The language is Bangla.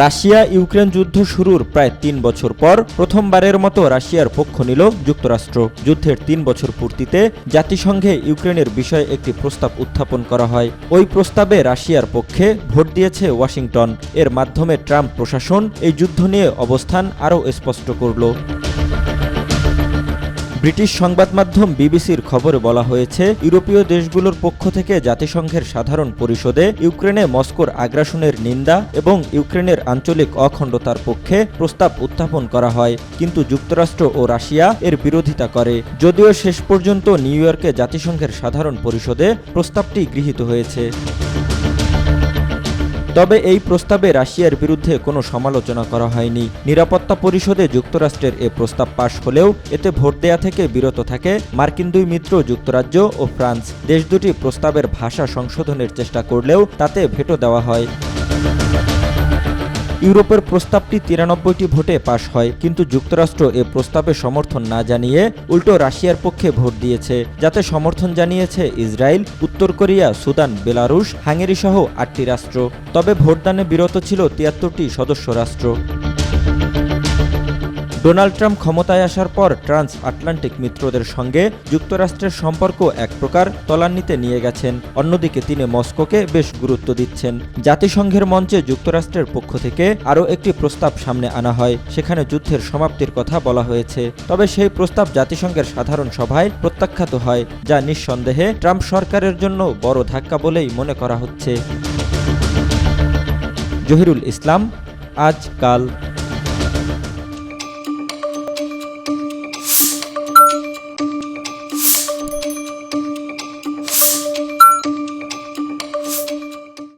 রাশিয়া ইউক্রেন যুদ্ধ শুরুর প্রায় ৩ বছর পর প্রথমবারের মতো রাশিয়ার পক্ষ নিল যুক্তরাষ্ট্র। যুদ্ধের ৩ বছর পূর্তিতে জাতিসংঘে ইউক্রেনের বিষয়ে একটি প্রস্তাব উত্থাপন করা হয়। ওই প্রস্তাবে রাশিয়ার পক্ষে ভোট দিয়েছে ওয়াশিংটন। এর মাধ্যমে ট্রাম্প প্রশাসন এই যুদ্ধ নিয়ে অবস্থান আরও স্পষ্ট করল। ব্রিটিশ সংবাদ মাধ্যম বিবিসির খবরে বলা হয়েছে, ইউরোপীয় দেশগুলোর পক্ষ থেকে জাতিসংঘের সাধারণ পরিষদে ইউক্রেনে মস্কোর আগ্রাসনের নিন্দা এবং ইউক্রেনের আঞ্চলিক অখণ্ডতার পক্ষে প্রস্তাব উত্থাপন করা হয়, কিন্তু যুক্তরাষ্ট্র ও রাশিয়া এর বিরোধিতা করে। যদিও শেষ পর্যন্ত নিউ ইয়র্কে জাতিসংঘের সাধারণ পরিষদে প্রস্তাবটি গৃহীত হয়েছে। তবে এই প্রস্তাবে রাশিয়ার বিরুদ্ধে কোনো সমালোচনা করা হয়নি। নিরাপত্তা পরিষদে যুক্তরাষ্ট্রের এ প্রস্তাব পাশ হলেও এতে ভোট দেয়া থেকে বিরত থাকে মার্কিন দুই মিত্র যুক্তরাজ্য ও ফ্রান্স। দেশ দুটি প্রস্তাবের ভাষা সংশোধনের চেষ্টা করলেও তাতে ভেটো দেওয়া হয়। ইউরোপের প্রস্তাবটি ৯৩টি ভোটে পাশ হয়, কিন্তু যুক্তরাষ্ট্র এ প্রস্তাবে সমর্থন না জানিয়ে উল্টো রাশিয়ার পক্ষে ভোট দিয়েছে, যাতে সমর্থন জানিয়েছে ইসরায়েল, উত্তর কোরিয়া, সুদান, বেলারুশ, হাঙ্গেরি সহ ৮টি রাষ্ট্র। তবে ভোটদানে বিরত ছিল ৭৩টি সদস্য রাষ্ট্র। ডোনাল্ড ট্রাম্প ক্ষমতায় আসার পর ট্রান্স আটলান্টিক মিত্রদের সঙ্গে যুক্তরাষ্ট্রের সম্পর্ক এক প্রকার তলান্নিতে নিয়ে গেছেন। অন্যদিকে তিনি মস্কোকে বেশ গুরুত্ব দিচ্ছেন। জাতিসংঘের মঞ্চে যুক্তরাষ্ট্রের পক্ষ থেকে আরও একটি প্রস্তাব সামনে আনা হয়। সেখানে যুদ্ধের সমাপ্তির কথা বলা হয়েছে। তবে সেই প্রস্তাব জাতিসংঘের সাধারণ সভায় প্রত্যাখ্যাত হয়, যা নিঃসন্দেহে ট্রাম্প সরকারের জন্য বড় ধাক্কা বলেই মনে করা হচ্ছে। জহিরুল ইসলাম, আজ কাল।